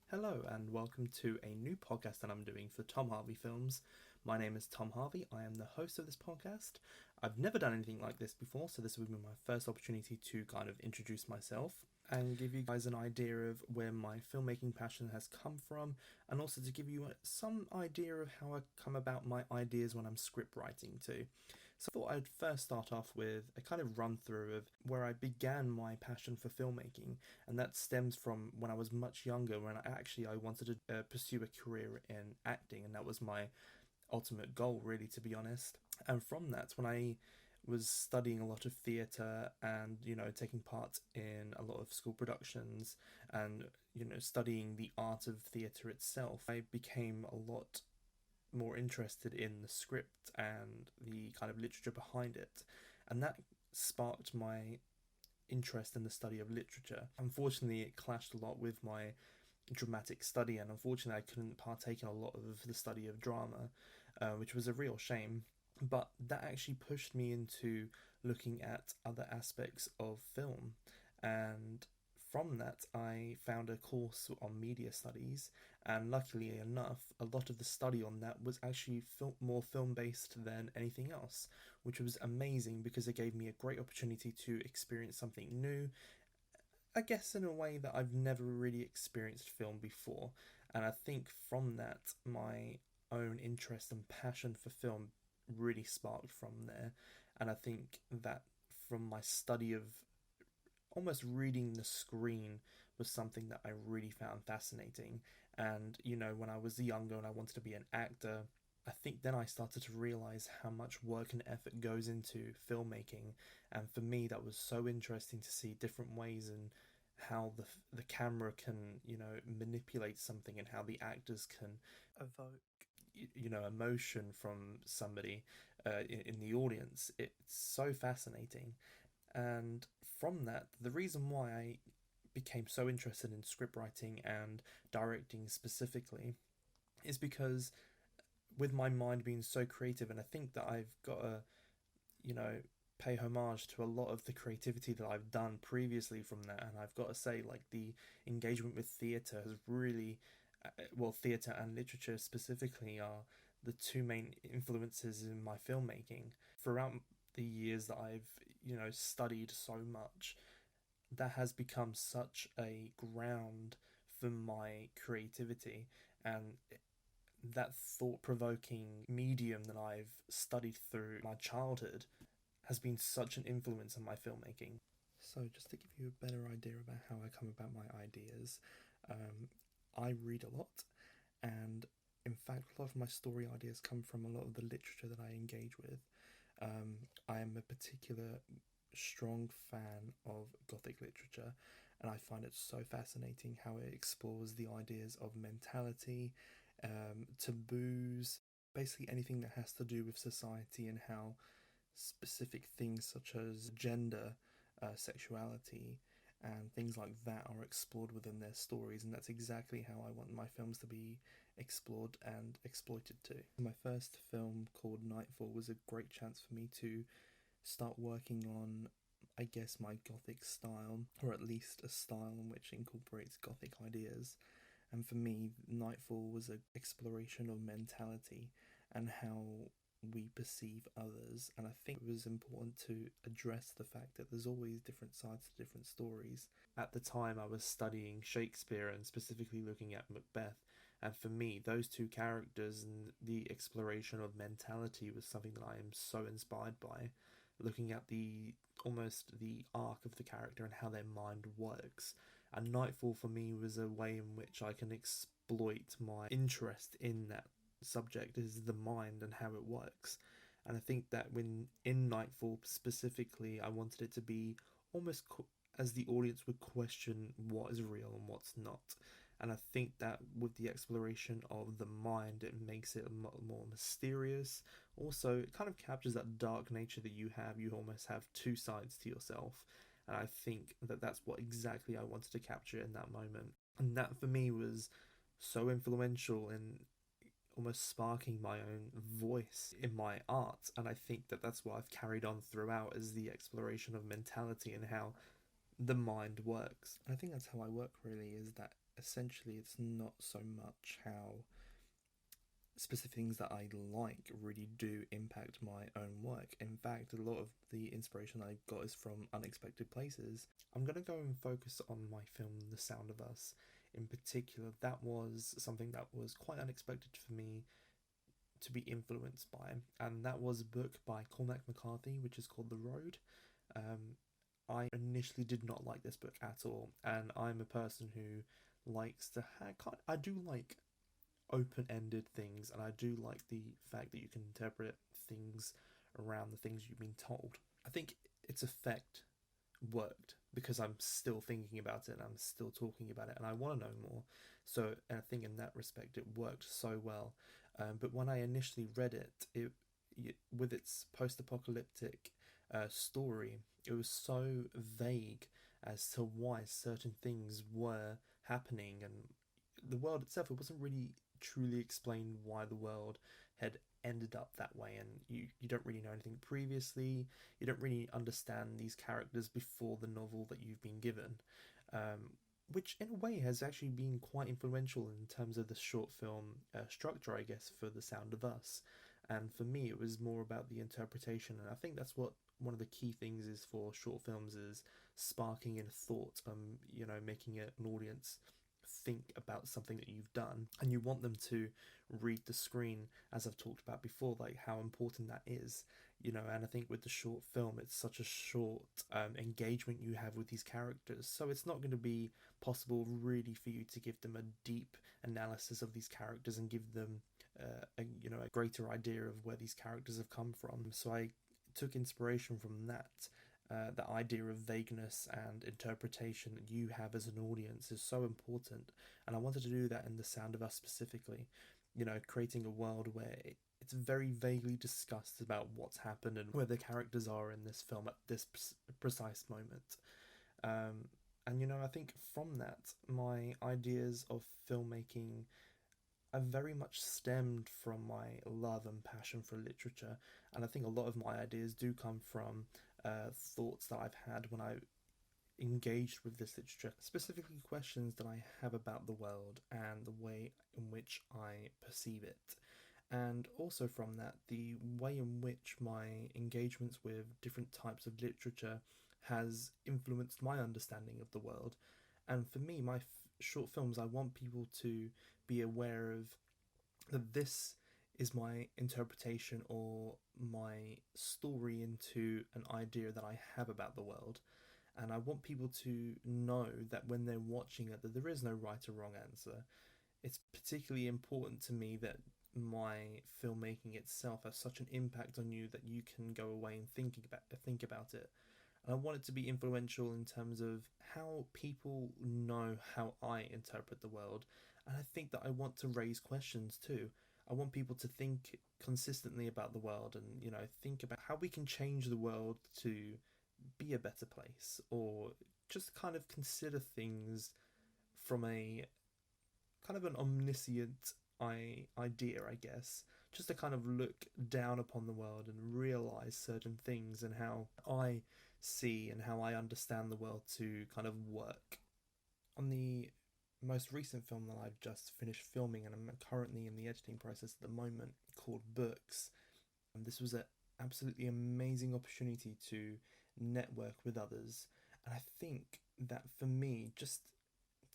Hello and welcome to a new podcast that I'm doing for Tom Harvey Films. My name is Tom Harvey. I am the host of this podcast. I've never done anything like this before, so this will be my first opportunity to kind of introduce myself and give you guys an idea of where my filmmaking passion has come from, and also to give you some idea of how I come about my ideas when I'm script writing too. So I thought I'd first start off with a kind of run through of where I began my passion for filmmaking, and that stems from when I was much younger, when I wanted to pursue a career in acting, and that was my ultimate goal, really, to be honest. And from that, when I was studying a lot of theatre and taking part in a lot of school productions and studying the art of theatre itself, I became a lot more interested in the script and the kind of literature behind it, and that sparked my interest in the study of literature. Unfortunately, it clashed a lot with my dramatic study, and unfortunately I couldn't partake in a lot of the study of drama, which was a real shame. But that actually pushed me into looking at other aspects of film, and from that I found a course on media studies, and luckily enough a lot of the study on that was actually more film based than anything else, which was amazing because it gave me a great opportunity to experience something new, I guess in a way that I've never really experienced film before. And I think from that, my own interest and passion for film really sparked from there. And I think that from my study of almost reading the screen was something that I really found fascinating. And, when I was younger and I wanted to be an actor, I think then I started to realize how much work and effort goes into filmmaking. And for me, that was so interesting to see different ways and how the camera can, manipulate something, and how the actors can evoke, emotion from somebody in the audience. It's so fascinating. And from that, the reason why I became so interested in script writing and directing specifically is because with my mind being so creative, and I think that I've got to, you know, pay homage to a lot of the creativity that I've done previously from that. And I've got to say, like, the engagement with theatre has really, theatre and literature specifically are the two main influences in my filmmaking. Throughout the years that I've, studied so much, that has become such a ground for my creativity, and that thought-provoking medium that I've studied through my childhood has been such an influence on my filmmaking. So just to give you a better idea about how I come about my ideas, I read a lot, and in fact a lot of my story ideas come from a lot of the literature that I engage with. I am a particular strong fan of Gothic literature, and I find it so fascinating how it explores the ideas of mentality, taboos, basically anything that has to do with society, and how specific things such as gender, sexuality, and things like that are explored within their stories. And that's exactly how I want my films to be explored and exploited too. My first film, called Nightfall, was a great chance for me to start working on, I guess, my Gothic style, or at least a style in which incorporates Gothic ideas. And for me, Nightfall was an exploration of mentality and how we perceive others. And I think it was important to address the fact that there's always different sides to different stories. At the time, I was studying Shakespeare and specifically looking at Macbeth. And for me, those two characters and the exploration of mentality was something that I am so inspired by. Looking at the arc of the character and how their mind works. And Nightfall for me was a way in which I can exploit my interest in that subject, is the mind and how it works. And I think that when in Nightfall specifically, I wanted it to be almost as the audience would question what is real and what's not. And I think that with the exploration of the mind, it makes it a lot more mysterious. Also, it kind of captures that dark nature that you have. You almost have two sides to yourself. And I think that that's what exactly I wanted to capture in that moment. And that for me was so influential in almost sparking my own voice in my art. And I think that that's what I've carried on throughout, is the exploration of mentality and how the mind works. And I think that's how I work, really, is that essentially it's not so much how specific things that I like really do impact my own work. In fact, a lot of the inspiration I got is from unexpected places. I'm going to go and focus on my film The Sound of Us in particular. That was something that was quite unexpected for me to be influenced by, and that was a book by Cormac McCarthy which is called The Road. I initially did not like this book at all, and I'm a person who likes to I do like open-ended things, and I do like the fact that you can interpret things around the things you've been told. I think its effect worked because I'm still thinking about it and I'm still talking about it and I want to know more. So I think in that respect it worked so well. But when I initially read it, with its post-apocalyptic story, it was so vague as to why certain things were happening, and the world itself, it wasn't really truly explained why the world had ended up that way, and you don't really know anything previously. You don't really understand these characters before the novel that you've been given, which in a way has actually been quite influential in terms of the short film structure, I guess, for The Sound of Us. And for me it was more about the interpretation, and I think that's what one of the key things is for short films, is sparking in thought, making an audience think about something that you've done, and you want them to read the screen, as I've talked about before, like how important that is. And I think with the short film, it's such a short engagement you have with these characters, so it's not going to be possible really for you to give them a deep analysis of these characters and give them a greater idea of where these characters have come from. So I took inspiration from that. The idea of vagueness and interpretation that you have as an audience is so important, and I wanted to do that in The Sound of Us specifically. Creating a world where it's very vaguely discussed about what's happened and where the characters are in this film at this precise moment. And I think from that, my ideas of filmmaking have very much stemmed from my love and passion for literature, and I think a lot of my ideas do come from thoughts that I've had when I engaged with this literature, specifically questions that I have about the world and the way in which I perceive it. And also from that, the way in which my engagements with different types of literature has influenced my understanding of the world. And for me, my short films, I want people to be aware of that this is my interpretation or my story into an idea that I have about the world. And I want people to know that when they're watching it, that there is no right or wrong answer. It's particularly important to me that my filmmaking itself has such an impact on you that you can go away and think about it. And I want it to be influential in terms of how people know how I interpret the world. And I think that I want to raise questions too. I want people to think consistently about the world and, think about how we can change the world to be a better place, or just kind of consider things from a kind of an omniscient idea, I guess, just to kind of look down upon the world and realize certain things and how I see and how I understand the world to kind of work. On the most recent film that I've just finished filming, and I'm currently in the editing process at the moment, called Books, and this was an absolutely amazing opportunity to network with others. And I think that for me, just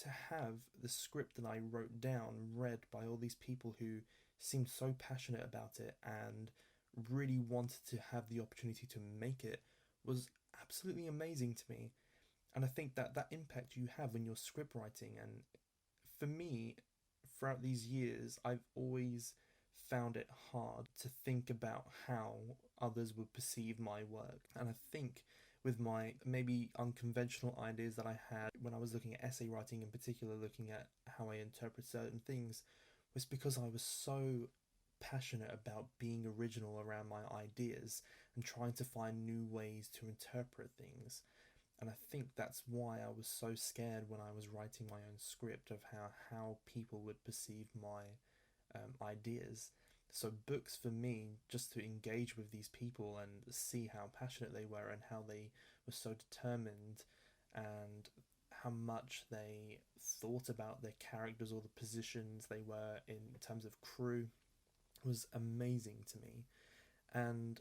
to have the script that I wrote down read by all these people who seemed so passionate about it and really wanted to have the opportunity to make it was absolutely amazing to me. And I think that that impact you have when you're script writing, and for me, throughout these years, I've always found it hard to think about how others would perceive my work. And I think with my maybe unconventional ideas that I had when I was looking at essay writing, in particular looking at how I interpret certain things, was because I was so passionate about being original around my ideas and trying to find new ways to interpret things. And I think that's why I was so scared when I was writing my own script of how people would perceive my ideas. So Books, for me, just to engage with these people and see how passionate they were and how they were so determined and how much they thought about their characters or the positions they were in terms of crew was amazing to me. And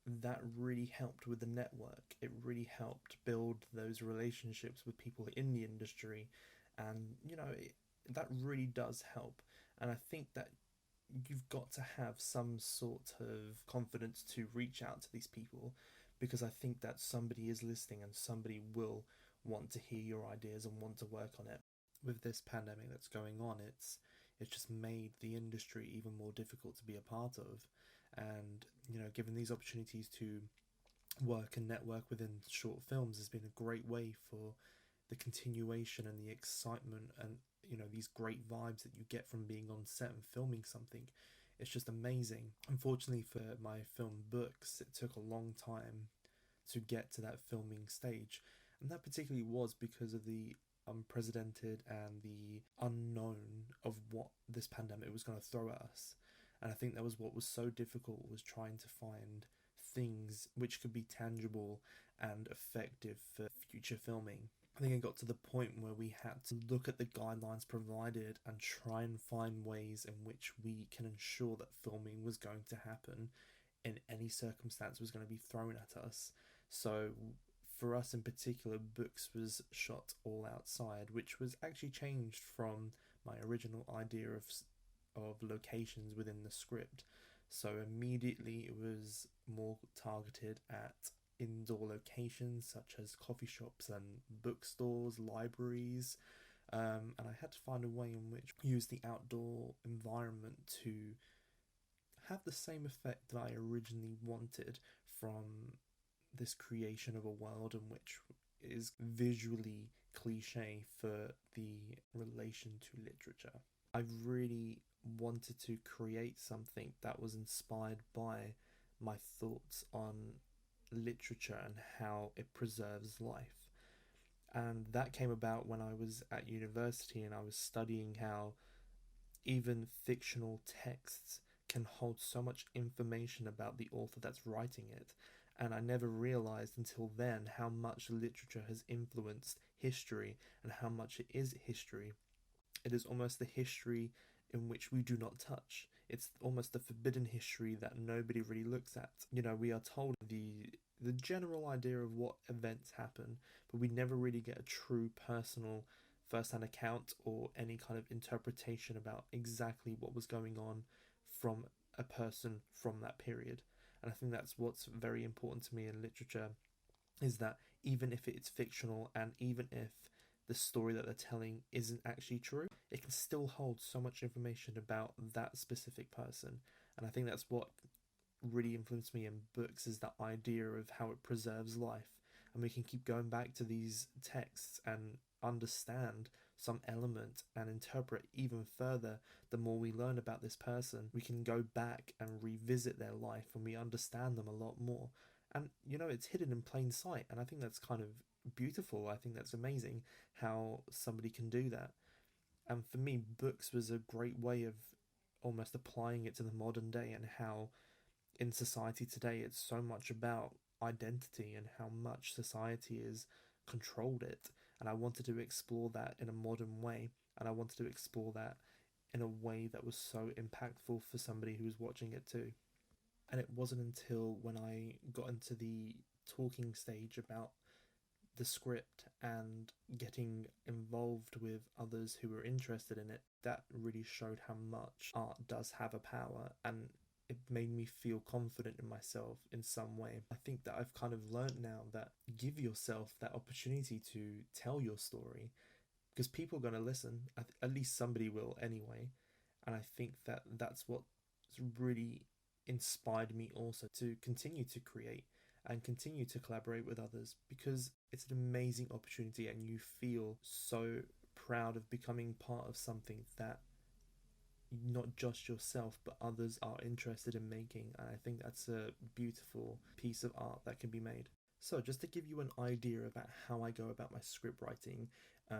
that really helped with the network. It really helped build those relationships with people in the industry, and that really does help. And I think that you've got to have some sort of confidence to reach out to these people, because I think that somebody is listening and somebody will want to hear your ideas and want to work on it. With this pandemic that's going on, it's just made the industry even more difficult to be a part of. And given these opportunities to work and network within short films has been a great way for the continuation and the excitement, and these great vibes that you get from being on set and filming something. It's just amazing. Unfortunately for my film Books, it took a long time to get to that filming stage, and that particularly was because of the unprecedented and the unknown of what this pandemic was going to throw at us. And I think that was what was so difficult, was trying to find things which could be tangible and effective for future filming. I think it got to the point where we had to look at the guidelines provided and try and find ways in which we can ensure that filming was going to happen in any circumstance was going to be thrown at us. So for us in particular, Books was shot all outside, which was actually changed from my original idea of locations within the script. So immediately it was more targeted at indoor locations such as coffee shops and bookstores, libraries, and I had to find a way in which I use the outdoor environment to have the same effect that I originally wanted from this creation of a world in which is visually cliche for the relation to literature. I really wanted to create something that was inspired by my thoughts on literature and how it preserves life. And that came about when I was at university and I was studying how even fictional texts can hold so much information about the author that's writing it. And I never realized until then how much literature has influenced history and how much it is history. It is almost the history in which we do not touch. It's almost the forbidden history that nobody really looks at. We are told the general idea of what events happen, but we never really get a true personal first-hand account or any kind of interpretation about exactly what was going on from a person from that period. And I think that's what's very important to me in literature, is that even if it's fictional and even if the story that they're telling isn't actually true, it can still hold so much information about that specific person. And I think that's what really influenced me in Books, is that idea of how it preserves life. And we can keep going back to these texts and understand some element and interpret even further. The more we learn about this person, we can go back and revisit their life and we understand them a lot more. And it's hidden in plain sight, and I think that's kind of beautiful. I think that's amazing how somebody can do that. And for me, Books was a great way of almost applying it to the modern day, and how in society today it's so much about identity and how much society has controlled it. And I wanted to explore that in a modern way, and I wanted to explore that in a way that was so impactful for somebody who was watching it too. And it wasn't until when I got into the talking stage about the script and getting involved with others who were interested in it that really showed how much art does have a power, and it made me feel confident in myself in some way. I think that I've kind of learned now that give yourself that opportunity to tell your story, because people are going to listen. At least somebody will anyway. And I think that that's what's really inspired me also to continue to create and continue to collaborate with others, because it's an amazing opportunity and you feel so proud of becoming part of something that not just yourself but others are interested in making. And I think that's a beautiful piece of art that can be made. So just to give you an idea about how I go about my script writing,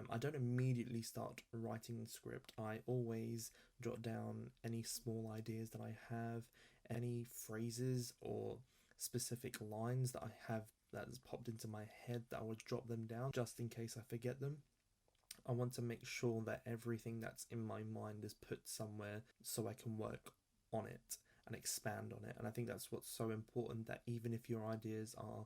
I don't immediately start writing the script. I always jot down any small ideas that I have, any phrases or specific lines that I have that has popped into my head, that I would drop them down just in case I forget them. I want to make sure that everything that's in my mind is put somewhere so I can work on it and expand on it. And I think that's what's so important, that even if your ideas are,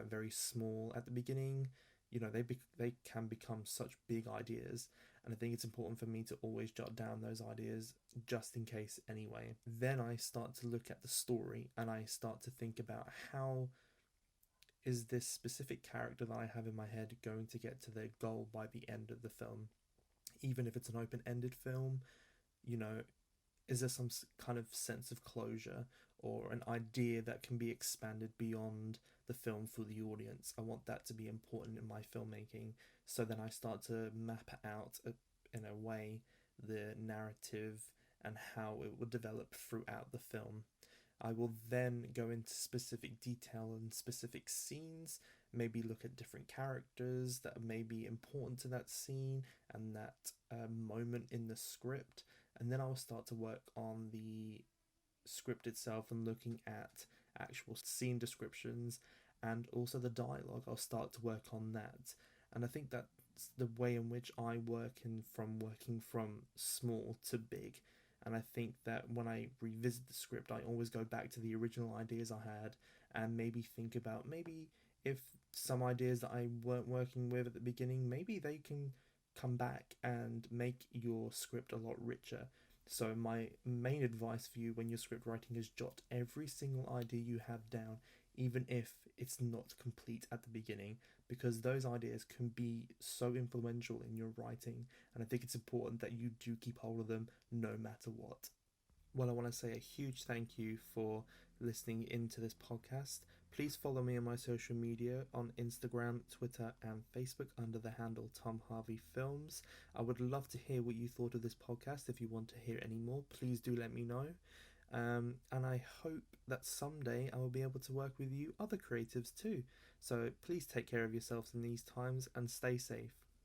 very small at the beginning, they can become such big ideas. And I think it's important for me to always jot down those ideas just in case anyway. Then I start to look at the story and I start to think about, how is this specific character that I have in my head going to get to their goal by the end of the film? Even if it's an open-ended film, you know, is there some kind of sense of closure or an idea that can be expanded beyond the film for the audience? I want that to be important in my filmmaking. So then I start to map out, in a way, the narrative and how it will develop throughout the film. I will then go into specific detail and specific scenes, maybe look at different characters that may be important to that scene and that moment in the script. And then I'll start to work on the script itself and looking at actual scene descriptions and also the dialogue. I'll start to work on that. And I think that's the way in which I working from small to big. And I think that when I revisit the script, I always go back to the original ideas I had and maybe think about, maybe if some ideas that I weren't working with at the beginning, maybe they can come back and make your script a lot richer. So my main advice for you when you're script writing is jot every single idea you have down, even if it's not complete at the beginning, because those ideas can be so influential in your writing, and I think it's important that you do keep hold of them no matter what. Well, I want to say a huge thank you for listening into this podcast. Please follow me on my social media on Instagram, Twitter, and Facebook under the handle Tom Harvey Films. I would love to hear what you thought of this podcast. If you want to hear any more, please do let me know. And I hope that someday I will be able to work with you other creatives too. So please take care of yourselves in these times and stay safe.